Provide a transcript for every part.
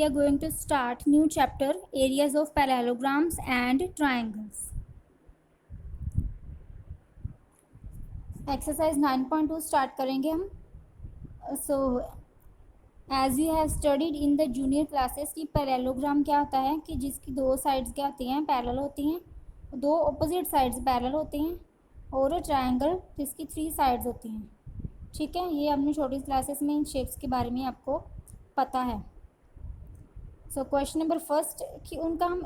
are going to start new chapter, areas of parallelograms and triangles. Exercise 9.2 start करेंगे हम. So as you have studied in the junior classes कि parallelogram क्या होता है कि जिसकी दो साइड्स क्या होती हैं, पैरेलल होती हैं, दो ऑपोजिट साइड्स पैरेलल होती हैं, और ट्रायंगल जिसकी थ्री साइड्स होती हैं. ठीक है, ये हमने छोटी क्लासेस में इन शेप्स के बारे में आपको पता है. सो क्वेश्चन नंबर फर्स्ट कि उनका हम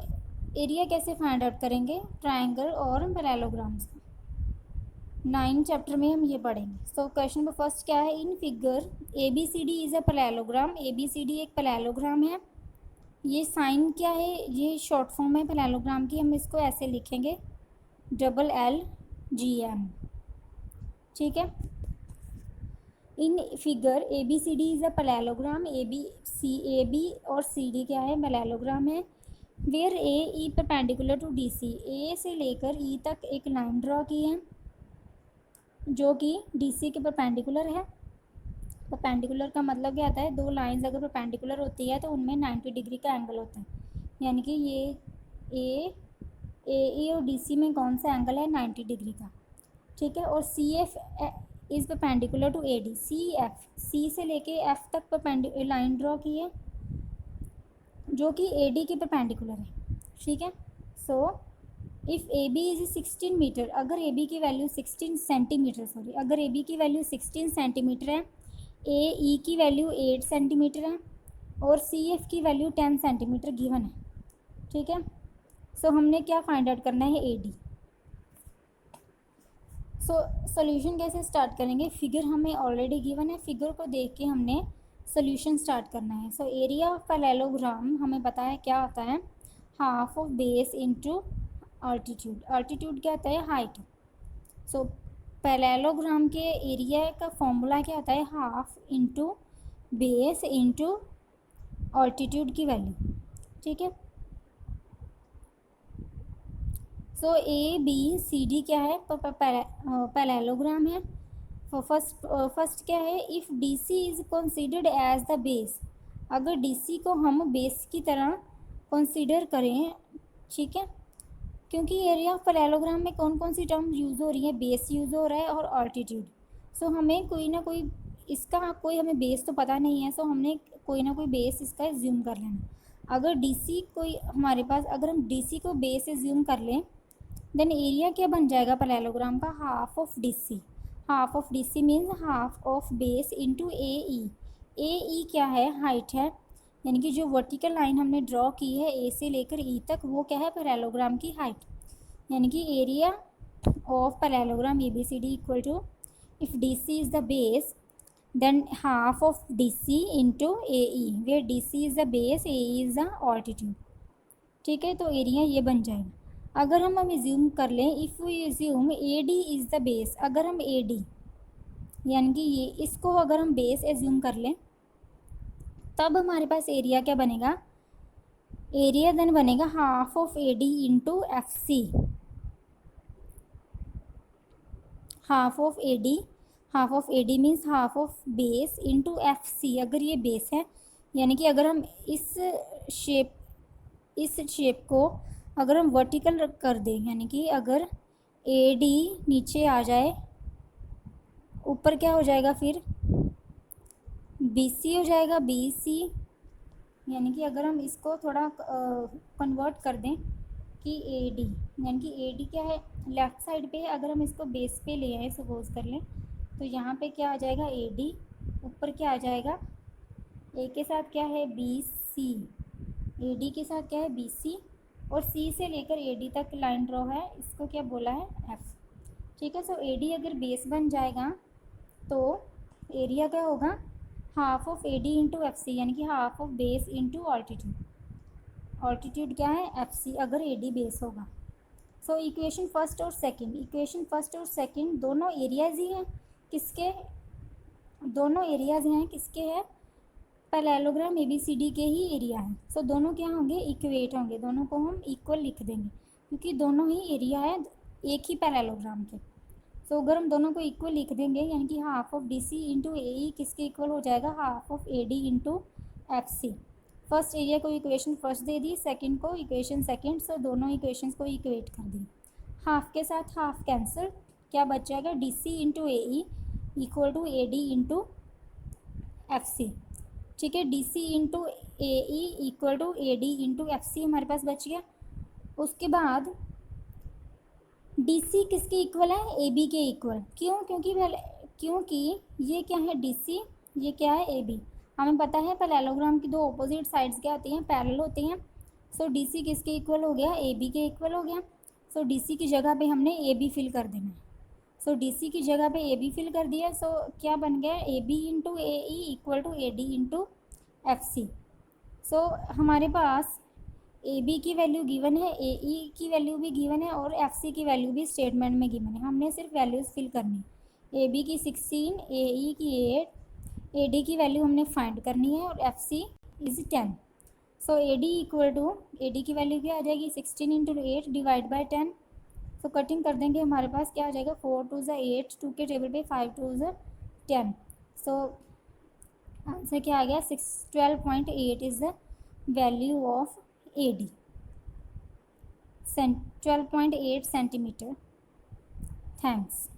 एरिया कैसे फाइंड आउट करेंगे, ट्रायंगल और पैरेललोग्राम्स का. 9 चैप्टर में हम ये पढ़ेंगे. सो क्वेश्चन नंबर फर्स्ट क्या है, in figure A B C D is a parallelogram. A B C D एक पैरेललोग्राम है. ये साइन क्या है, ये शॉर्ट फॉर्म है पैरेललोग्राम की. हम इसको ऐसे लिखेंगे LLGM. ठीक है. In figure A B C D is a parallelogram. A B और सी डी क्या है, पैरेललोग्राम है. Where A E perpendicular to D C. ए से लेकर ई तक एक लाइन ड्रॉ की है जो कि डी सी के परपेंडिकुलर है. परपेंडिकुलर का मतलब क्या आता है, दो लाइंस अगर परपेंडिकुलर होती है तो उनमें 90 डिग्री का एंगल होता है. यानी कि ये ए और डी सी में कौन सा एंगल है, 90 डिग्री का. ठीक है. और C F is perpendicular to A D. C से लेके एफ तक लाइन ड्रॉ की है जो कि ए डी के परपेंडिकुलर है. ठीक है. So if A B is 16 metre, अगर ए बी की वैल्यू 16 सेंटीमीटर, सॉरी, अगर ए बी की वैल्यू 16 सेंटीमीटर है, ए ई की वैल्यू 8 सेंटीमीटर है, और सी एफ की वैल्यू 10 सेंटीमीटर गिवन है. ठीक है. सो हमने क्या फाइंड आउट करना है, ए डी. सो सोल्यूशन कैसे स्टार्ट करेंगे, फिगर हमें ऑलरेडी गिवन है, फिगर को देख के हमने सोल्यूशन स्टार्ट करना है. सो एरिया ऑफ पैरेललोग्राम हमें पता है क्या होता है, half of base into altitude. Altitude क्या होता है, हाइट. सो पैरेललोग्राम के एरिया का फॉर्मूला क्या होता है, half into base into altitude की वैल्यू. ठीक है. सो ए बी सी डी क्या है, पैरेललोग्राम है. फर्स्ट क्या है, if D C is considered as the base. अगर डी सी को हम बेस की तरह कंसिडर करें. ठीक है. क्योंकि एरिया ऑफ पैरेललोग्राम में कौन कौन सी टर्म यूज़ हो रही है, बेस यूज़ हो रहा है और अल्टीट्यूड. सो हमें कोई ना कोई इसका कोई हमें बेस तो पता नहीं है. सो हमने कोई ना कोई बेस इसका एज्यूम कर लेना. अगर डीसी कोई हमारे पास, अगर हम डीसी को बेस एज्यूम कर लें, देन एरिया क्या बन जाएगा पैरेललोग्राम का, half of DC. Half of DC means half of base into A E. A E क्या है, हाइट है. यानी कि जो वर्टिकल लाइन हमने ड्रॉ की है ए से लेकर ई तक, वो क्या है, पैरेललोग्राम की हाइट. यानी कि area of parallelogram A B C D equal to, if D C is the base then half of D C into A E, where D C is the base, A E is the altitude. ठीक है. तो area ये बन जाएगा. अगर हम assume कर लें, if we assume A D is the base, अगर हम ए डी यानी कि ये इसको अगर हम बेस एज्यूम कर लें, तब हमारे पास एरिया क्या बनेगा, एरिया देन बनेगा half of A D into F C. Half of A D means half of base into F C. अगर ये बेस है, यानी कि अगर हम इस शेप को अगर हम वर्टिकल कर दें, यानी कि अगर ए डी नीचे आ जाए, ऊपर क्या हो जाएगा, फिर बी सी हो जाएगा, बी सी. यानी कि अगर हम इसको थोड़ा कन्वर्ट कर दें कि ए डी, यानी कि ए डी क्या है, लेफ़्ट साइड पे है. अगर हम इसको बेस पे ले आए, सपोज कर लें, तो यहाँ पे क्या आ जाएगा, ए डी. ऊपर क्या आ जाएगा, ए के साथ क्या है, बी सी. ए डी के साथ क्या है, बी सी. और सी से लेकर ए डी तक लाइन ड्रॉ है, इसको क्या बोला है, एफ. ठीक है. सो ए डी अगर बेस बन जाएगा तो एरिया क्या होगा, half of A D into F C. यानी कि half of base into altitude. Altitude क्या है, एफ सी, अगर ए डी बेस होगा. सो इक्वेशन फर्स्ट और सेकंड दोनों एरियाज ही हैं. किसके, दोनों एरियाज हैं किसके हैं, parallelogram A B C D के ही एरिया हैं. सो दोनों क्या होंगे, इक्वेट होंगे. दोनों को हम इक्वल लिख देंगे क्योंकि दोनों ही एरिया है एक ही पैरेललोग्राम के. सो अगर हम दोनों को इक्वल लिख देंगे, यानी कि half of D C into A E किसके इक्वल हो जाएगा, half of A D into F C. First area को इक्वेशन फर्स्ट दे दी, सेकंड को इक्वेशन सेकंड, सो दोनों इक्वेशंस को इक्वेट कर दी। हाफ के साथ हाफ कैंसिल, क्या बच जाएगा, D C into A E equal to A D into F C. ठीक है, D C into A E equal to A D into F C हमारे पास बच गया। उसके बाद डी सी किसके इक्वल है, ए बी के इक्वल। क्यों, क्योंकि ये क्या है डी सी, ये क्या है ए बी। हमें पता है पैरेललोग्राम की दो ऑपोजिट साइड्स क्या होती हैं, पैरेलल होती हैं। सो डी सी किसके इक्वल हो गया, ए बी के इक्वल हो गया। सो डी सी की जगह पे हमने ए बी फिल कर देना है। सो डी सी की जगह पे ए बी फिल कर दिया। सो क्या बन गया, A B into A E equal to A D into F C. So हमारे पास ए बी की वैल्यू गिवन है, ए ई की वैल्यू भी गिवन है और एफ सी की वैल्यू भी स्टेटमेंट में गिवन है। हमने सिर्फ वैल्यूज़ फिल करनी, ए बी की 16, ए ई की 8, ए डी की वैल्यू हमने फाइंड करनी है और F C is 10। So A D equal to, A D की वैल्यू क्या आ जाएगी, 16 into 8 divide by 10। So cutting कर देंगे, हमारे पास क्या आ जाएगा, 4 2 ज़ा 8, 2 के टेबल पे 5 2 ज़ा 10। सो आंसर क्या आ गया, 12.8 is the value of A D, 12.8 centimetre. Thanks.